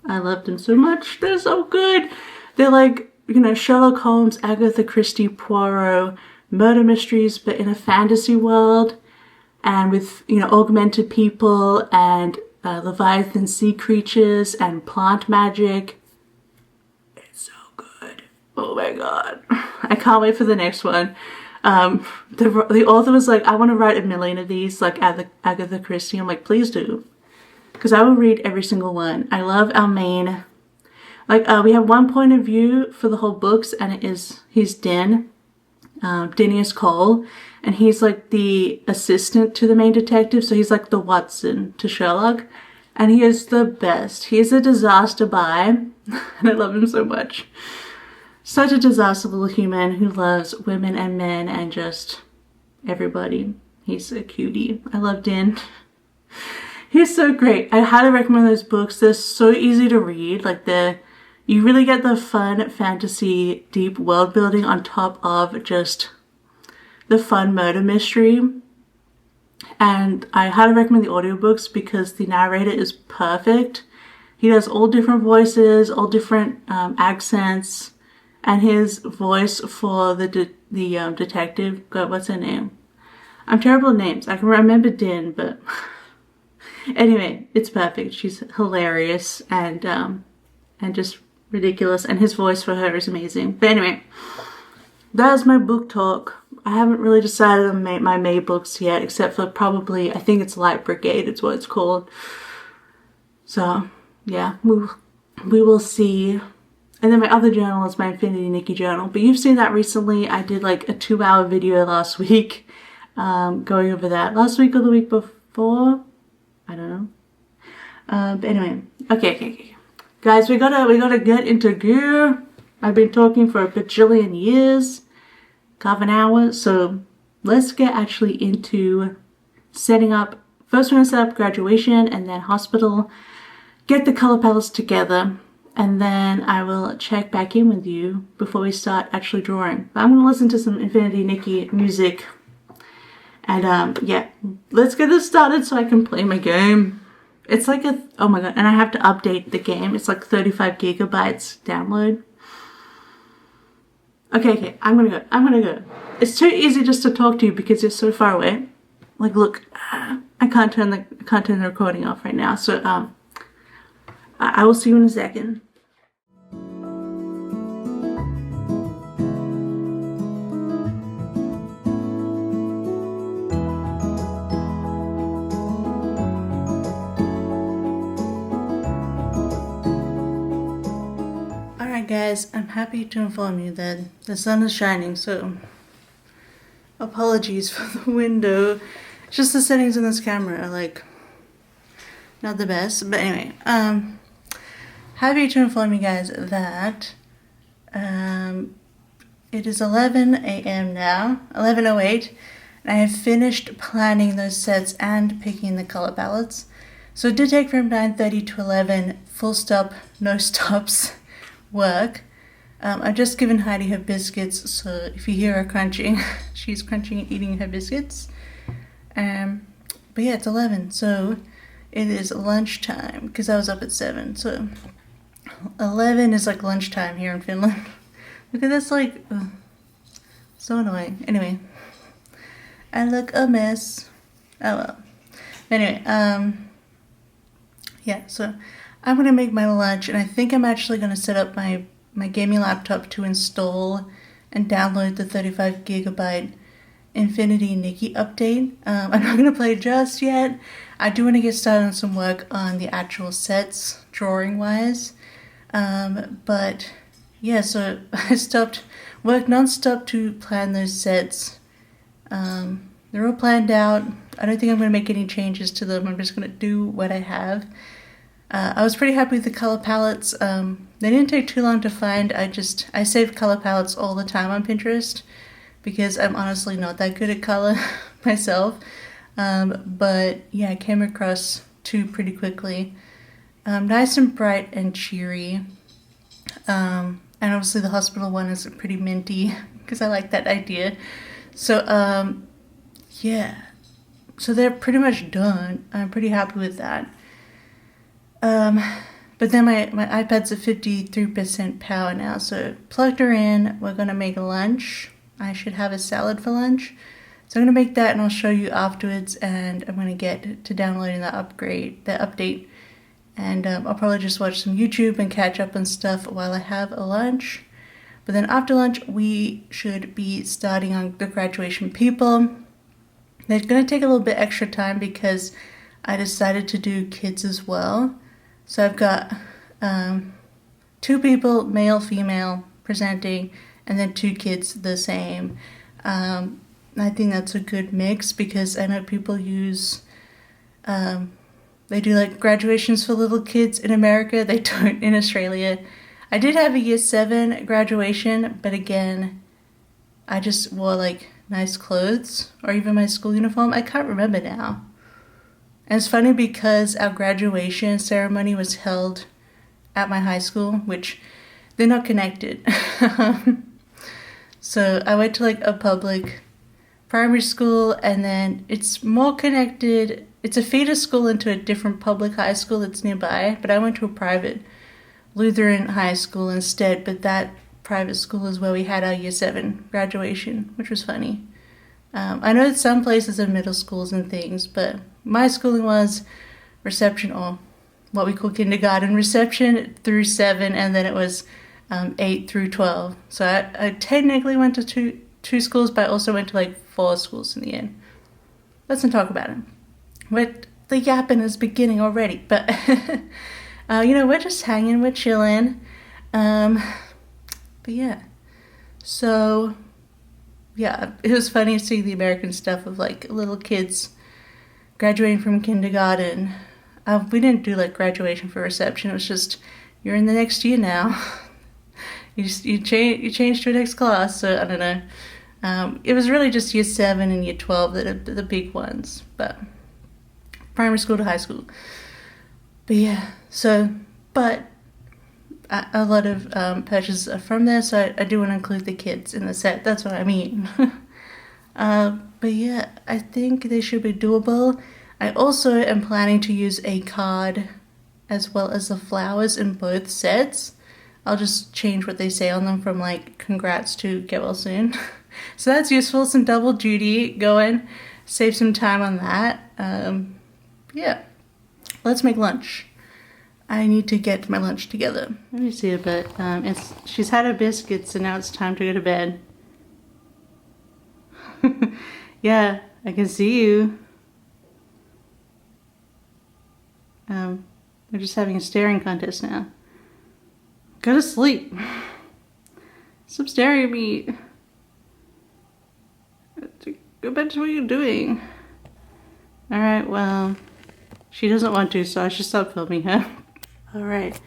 I loved them so much. They're so good. They're like, you know, Sherlock Holmes, Agatha Christie, Poirot, murder mysteries, but in a fantasy world. And with, you know, augmented people and Leviathan sea creatures and plant magic. It's so good. Oh my god. I can't wait for the next one. The author was like, I want to write 1 million of these, like Agatha Christie. I'm like, please do. Because I will read every single one. I love our main... Like, we have one point of view for the whole books, and he's Din. Dinius Cole. And he's like the assistant to the main detective, so he's like the Watson to Sherlock. And he is the best. He is a disaster buy, and I love him so much. Such a disaster little human who loves women and men and just everybody. He's a cutie. I love Din. He's so great. I highly recommend those books. They're so easy to read. Like, you really get the fun fantasy deep world building on top of just the fun murder mystery. And I highly recommend the audiobooks because the narrator is perfect. He does all different voices, all different accents, and his voice for the detective, God, what's her name? I'm terrible at names. I can remember Din, but anyway, it's perfect. She's hilarious and just ridiculous, and his voice for her is amazing. But anyway, that's my book talk. I haven't really decided on my May books yet, except for probably, I think it's Light Brigade, it's what it's called. So, yeah, we will see. And then my other journal is my Infinity Nikki journal. But you've seen that recently. I did like a 2-hour video last week going over that. Last week or the week before? I don't know. But anyway, okay. Guys, we gotta get into gear. I've been talking for a bajillion years. Half an hour, so let's get actually into setting up. First we're going to set up graduation and then hospital, get the color palettes together, and then I will check back in with you before we start actually drawing. But I'm going to listen to some Infinity Nikki music, and yeah, let's get this started so I can play my game. It's like oh my god, and I have to update the game. It's like 35 gigabytes download. Okay, I'm gonna go. It's too easy just to talk to you because you're so far away. Like, look, I can't turn the recording off right now. So, I will see you in a second. Guys, I'm happy to inform you that the sun is shining, so apologies for the window. It's just the settings in this camera are like not the best, but anyway, happy to inform you guys that it is 11 a.m. now, 11:08, and I have finished planning those sets and picking the color palettes. So it did take from 9:30 to 11, full stop, no stops. Work. I've just given Heidi her biscuits, so if you hear her crunching, she's crunching and eating her biscuits. But yeah, it's 11, so it is lunchtime, because I was up at 7, so 11 is like lunchtime here in Finland. Look at this, like, so annoying. Anyway, I look a mess. Oh well. Anyway, yeah, so I'm gonna make my lunch, and I think I'm actually gonna set up my gaming laptop to install and download the 35 gigabyte Infinity Nikki update. I'm not gonna play just yet. I do want to get started on some work on the actual sets, drawing wise. But yeah, so I worked non-stop to plan those sets. They're all planned out. I don't think I'm gonna make any changes to them. I'm just gonna do what I have. I was pretty happy with the color palettes. They didn't take too long to find. I save color palettes all the time on Pinterest because I'm honestly not that good at color myself. But yeah, I came across two pretty quickly. Nice and bright and cheery. And obviously the hospital one is pretty minty because I like that idea. So yeah, so they're pretty much done. I'm pretty happy with that. But then my iPad's at 53% power now, so plugged her in. We're gonna make lunch. I should have a salad for lunch. So I'm gonna make that and I'll show you afterwards, and I'm gonna get to downloading the update. And I'll probably just watch some YouTube and catch up on stuff while I have a lunch. But then after lunch, we should be starting on the graduation people. They're gonna take a little bit extra time because I decided to do kids as well. So I've got 2 people, male, female, presenting, and then 2 kids the same. I think that's a good mix because I know people use, they do like graduations for little kids in America. They don't in Australia. I did have a year 7 graduation, but again, I just wore like nice clothes or even my school uniform. I can't remember now. And it's funny because our graduation ceremony was held at my high school, which they're not connected. So I went to like a public primary school, and then it's more connected. It's a feeder school into a different public high school that's nearby, but I went to a private Lutheran high school instead, but that private school is where we had our year 7 graduation, which was funny. I know that some places have middle schools and things, but my schooling was reception, or what we call kindergarten, reception through 7, and then it was 8 through 12. So I technically went to two schools, but I also went to like 4 schools in the end. Let's not talk about it. The yapping is beginning already, but we're just hanging, we're chilling. But yeah, so yeah, it was funny seeing the American stuff of like little kids graduating from kindergarten. We didn't do like graduation for reception. It was just, you're in the next year now. you change to a next class. So I don't know. It was really just year 7 and year 12 that are the big ones, but primary school to high school. But yeah, but a lot of purchases are from there, so I do want to include the kids in the set. That's what I mean. But yeah, I think they should be doable. I also am planning to use a card as well as the flowers in both sets. I'll just change what they say on them from like congrats to get well soon. So that's useful, some double duty going, save some time on that. Yeah, let's make lunch. I need to get my lunch together. Let me see a bit. She's had her biscuits and now it's time to go to bed. Yeah, I can see you. We're just having a staring contest now. Go to sleep. Stop staring at me. Go back to what you're doing. Alright, well, she doesn't want to, so I should stop filming her. Alright,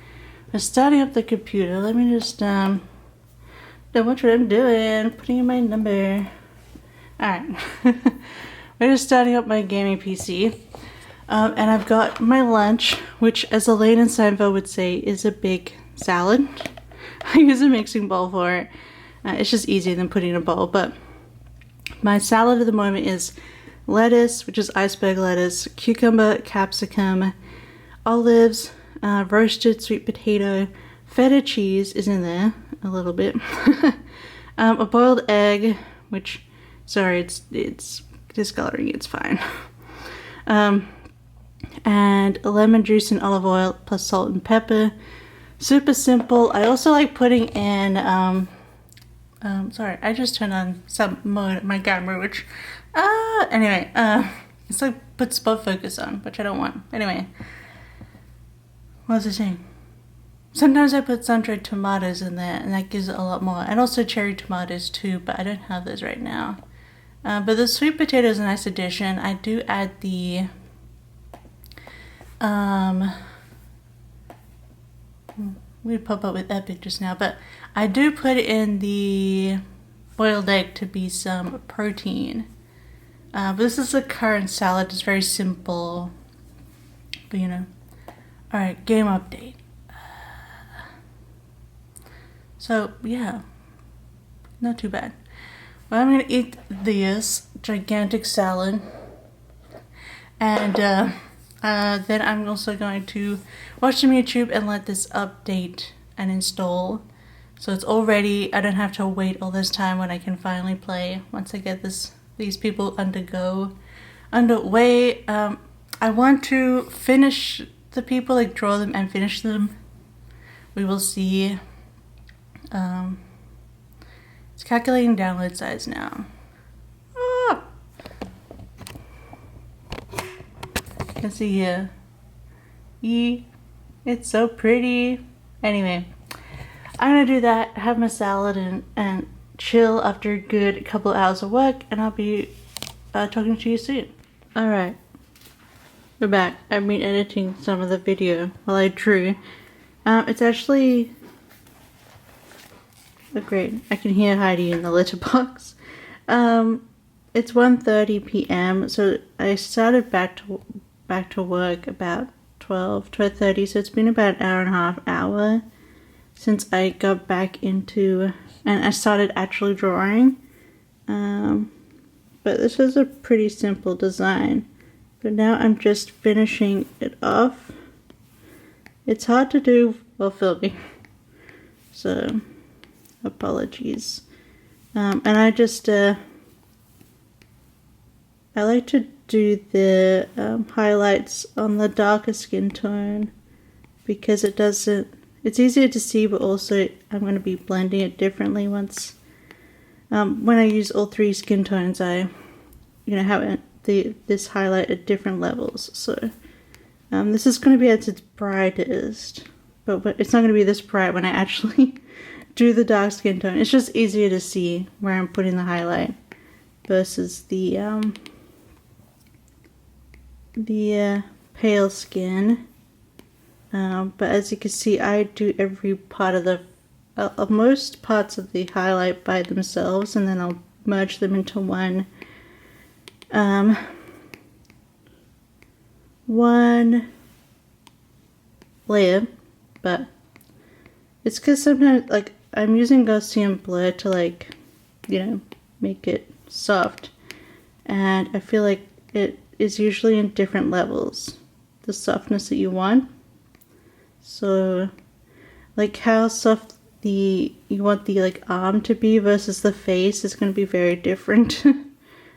I'm starting up the computer. Let me just, watch what I'm doing. Putting in my number. Alright. We're just starting up my gaming PC. And I've got my lunch, which, as Elaine and Seinfeld would say, is a big salad. I use a mixing bowl for it. It's just easier than putting in a bowl, but my salad at the moment is lettuce, which is iceberg lettuce, cucumber, capsicum, olives, roasted sweet potato, feta cheese is in there a little bit, a boiled egg, which, sorry, it's discoloring, it's fine, and lemon juice and olive oil plus salt and pepper. Super simple. I also like putting in, sorry, I just turned on some mode my camera, which, anyway, it's like puts spot focus on, which I don't want. Anyway, what was I saying? Sometimes I put sun-dried tomatoes in there, and that gives it a lot more. And also cherry tomatoes too, but I don't have those right now. But the sweet potato is a nice addition. I do add the, we pop up with Epic just now, but I do put in the boiled egg to be some protein. But this is a current salad. It's very simple, but you know. All right, game update. So yeah, not too bad. Well, I'm gonna eat this gigantic salad, and then I'm also going to watch some YouTube and let this update and install. So it's all ready. I don't have to wait all this time when I can finally play once I get these people underway. I want to finish the people, like draw them and finish them. We will see. It's calculating download size now. Ah! You can see here. It's so pretty. Anyway, I'm gonna do that, have my salad and chill after a good couple hours of work, and I'll be talking to you soon. Alright, we're back. I've been editing some of the video while I drew. It's actually... Oh great, I can hear Heidi in the litter box. It's 1:30 p.m. so I started back to work about 12:30, so it's been about an hour and a half since I got back into and I started actually drawing. But this is a pretty simple design. But now I'm just finishing it off. It's hard to do while filming, so apologies. And I just I like to do the highlights on the darker skin tone because it's easier to see, but also I'm going to be blending it differently once when I use all three skin tones. I have this highlight at different levels, so this is going to be at its brightest, but it's not going to be this bright when I actually do the dark skin tone. It's just easier to see where I'm putting the highlight versus the pale skin. But as you can see, I do every part of the most parts of the highlight by themselves, and then I'll merge them into one layer. But it's because sometimes, like, I'm using Gaussian blur to, make it soft, and I feel like it is usually in different levels, the softness that you want. So, like, how soft you want the arm to be versus the face is going to be very different.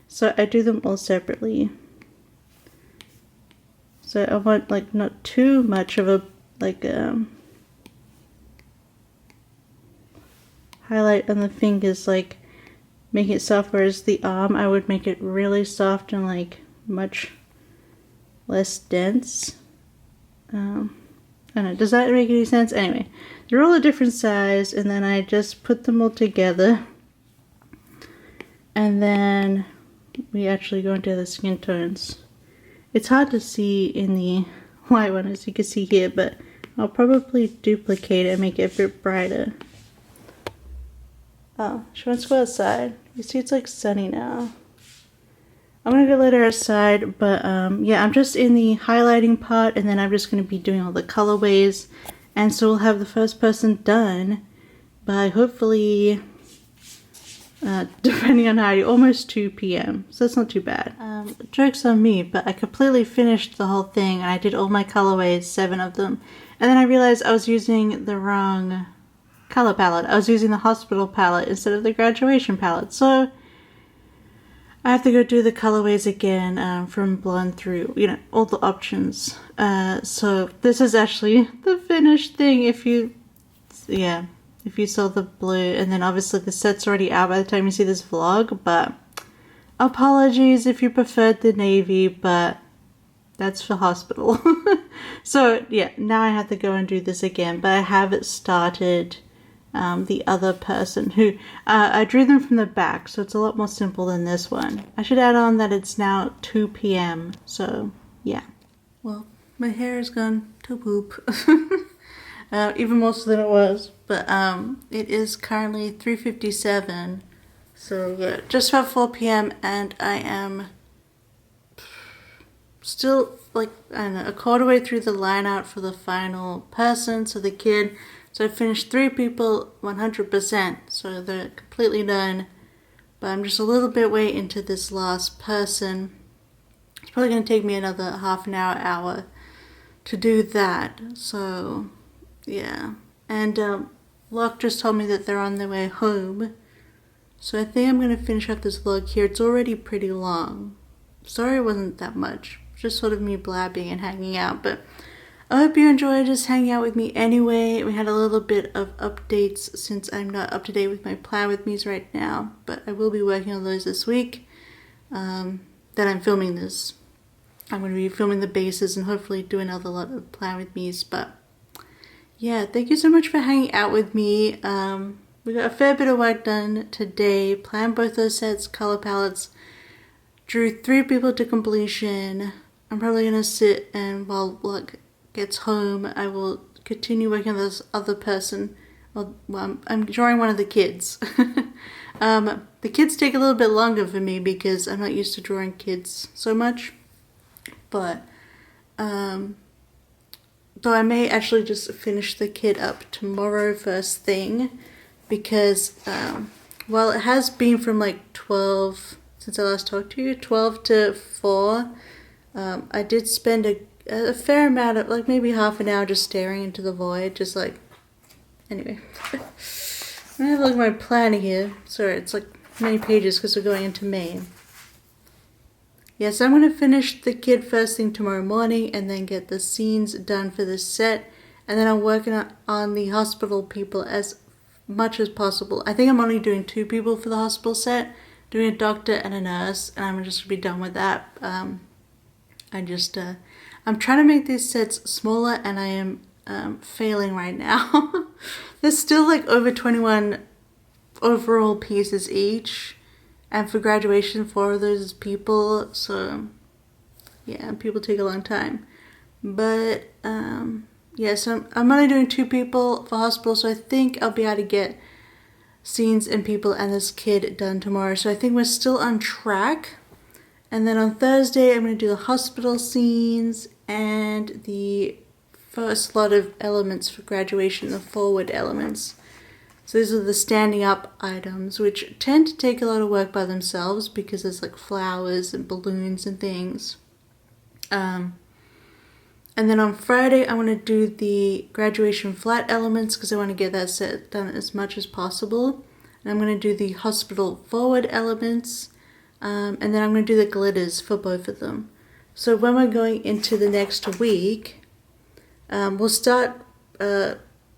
So I do them all separately. So I want not too much of a highlight on the fingers, make it soft, whereas the arm I would make it really soft and much less dense. I don't know, does that make any sense? Anyway, they're all a different size, and then I just put them all together, and then we actually go into the skin tones. It's hard to see in the white one, as you can see here, but I'll probably duplicate it and make it a bit brighter. Oh, she wants to go outside. You see it's sunny now. I'm gonna go let her outside, but yeah, I'm just in the highlighting part, and then I'm just gonna be doing all the colorways, and so we'll have the first person done by hopefully, depending on Heidi, almost 2 p.m. So that's not too bad. Joke's on me, but I completely finished the whole thing, and I did all my colorways, 7 of them, and then I realized I was using the wrong color palette. I was using the hospital palette instead of the graduation palette, so I have to go do the colorways again from blonde through, you know, all the options. So this is actually the finished thing if you saw the blue. And then obviously the set's already out by the time you see this vlog, but apologies if you preferred the navy, but that's for hospital. So yeah, now I have to go and do this again, but I have started the other person who I drew them from the back, so it's a lot more simple than this one. I should add on that it's now 2 p.m. so yeah. Well, my hair has gone to poop. Even more so than it was, but it is currently 3:57, so yeah, just about 4 p.m. and I am still like, I don't know, a quarter way through the line out for the final person, so the kid. So I finished 3 people 100%, so they're completely done. But I'm just a little bit way into this last person. It's probably going to take me another half an hour to do that. So, yeah. And Locke just told me that they're on their way home. So I think I'm going to finish up this vlog here. It's already pretty long. Sorry it wasn't that much. Just sort of me blabbing and hanging out, but I hope you enjoyed just hanging out with me anyway. We had a little bit of updates since I'm not up to date with my plan with me's right now, but I will be working on those this week that I'm filming this. I'm going to be filming the bases and hopefully do another lot of plan with me's, but yeah, thank you so much for hanging out with me. We got a fair bit of work done today, planned both those sets, color palettes, drew 3 people to completion. I'm probably going to sit and while Luck gets home, I will continue working on this other person. Well, I'm drawing one of the kids. The kids take a little bit longer for me because I'm not used to drawing kids so much. But, though I may actually just finish the kid up tomorrow first thing because, well, it has been from like 12, since I last talked to you, 12 to 4. I did spend a fair amount of, like maybe half an hour just staring into the void, just like, anyway. I'm gonna have a look at my planner here. Sorry, it's like many pages because we're going into May. Yeah, so I'm gonna finish the kid first thing tomorrow morning and then get the scenes done for this set. And then I'm working on the hospital people as much as possible. I think I'm only doing 2 people for the hospital set, doing a doctor and a nurse, and I'm just gonna be done with that. I'm trying to make these sets smaller and I am failing right now. There's still like over 21 overall pieces each, and for graduation 4 of those is people, so yeah, people take a long time. But yeah, so I'm only doing 2 people for hospital, so I think I'll be able to get scenes and people and this kid done tomorrow, so I think we're still on track. And then on Thursday, I'm going to do the hospital scenes and the first lot of elements for graduation, the forward elements. So these are the standing up items, which tend to take a lot of work by themselves because there's like flowers and balloons and things. And then on Friday, I want to do the graduation flat elements because I want to get that set done as much as possible. And I'm going to do the hospital forward elements. And then I'm going to do the glitters for both of them. So when we're going into the next week, we'll start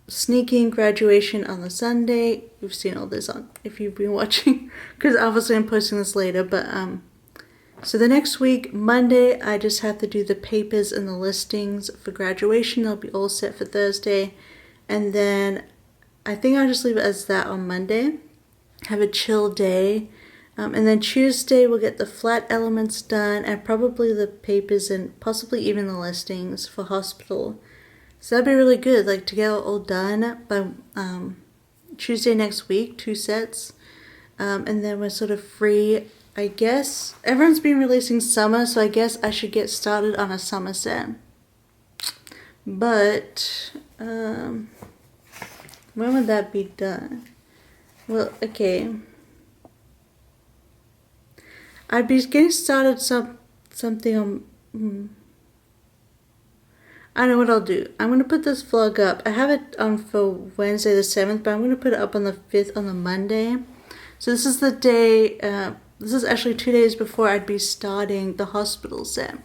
sneaking graduation on the Sunday. You've seen all this on if you've been watching, because obviously I'm posting this later. But so the next week, Monday, I just have to do the papers and the listings for graduation. They'll be all set for Thursday. And then I think I'll just leave it as that on Monday. Have a chill day. And then Tuesday we'll get the flat elements done and probably the papers and possibly even the listings for hospital. So that'd be really good, like to get it all done by Tuesday next week, 2 sets. And then we're sort of free, I guess. Everyone's been releasing summer, so I guess I should get started on a summer set. But when would that be done? Well, okay. I'd be getting started something on... I know what I'll do. I'm going to put this vlog up. I have it on for Wednesday the 7th, but I'm going to put it up on the 5th on the Monday. So this is the day this is actually 2 days before I'd be starting the hospital set.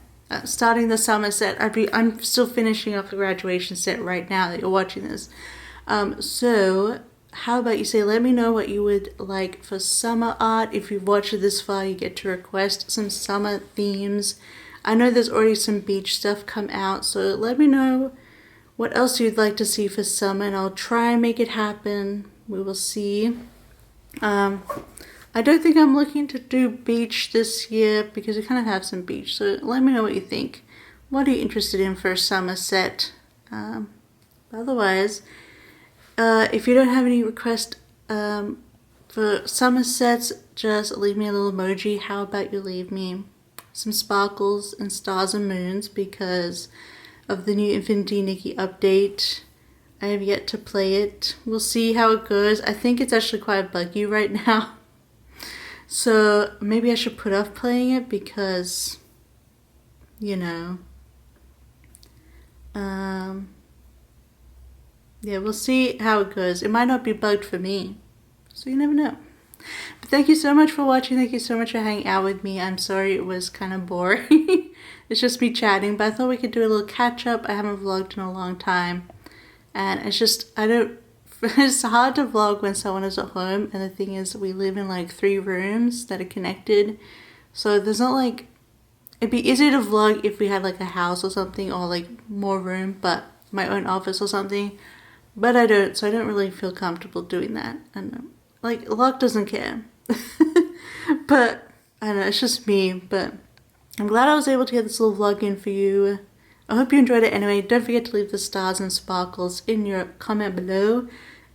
Starting the summer set. I'm still finishing off the graduation set right now that you're watching this. So how about you say, let me know what you would like for summer art. If you've watched it this far, you get to request some summer themes. I know there's already some beach stuff come out, so let me know what else you'd like to see for summer, and I'll try and make it happen. We will see. I don't think I'm looking to do beach this year because we kind of have some beach. So let me know what you think. What are you interested in for a summer set? Otherwise, if you don't have any requests for summer sets, just leave me a little emoji. How about you leave me some sparkles and stars and moons because of the new Infinity Nikki update. I have yet to play it. We'll see how it goes. I think it's actually quite buggy right now. So maybe I should put off playing it because, you know, yeah, we'll see how it goes. It might not be bugged for me, so you never know. But thank you so much for watching. Thank you so much for hanging out with me. I'm sorry it was kind of boring. It's just me chatting, but I thought we could do a little catch up. I haven't vlogged in a long time, and it's just, it's hard to vlog when someone is at home, and the thing is we live in like 3 rooms that are connected, so there's not like, it'd be easier to vlog if we had like a house or something, or like more room, but my own office or something, but I don't, so I don't really feel comfortable doing that. And like Locke doesn't care. But I don't know, it's just me, but I'm glad I was able to get this little vlog in for you. I hope you enjoyed it anyway. Don't forget to leave the stars and sparkles in your comment below,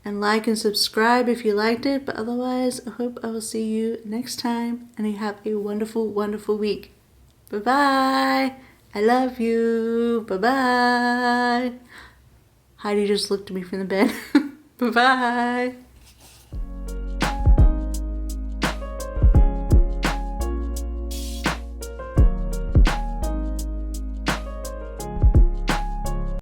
and like and subscribe if you liked it. But otherwise, I hope I will see you next time, and you have a wonderful, wonderful week. Bye-bye. I love you. Bye-bye. Heidi just looked at me from the bed. Bye-bye.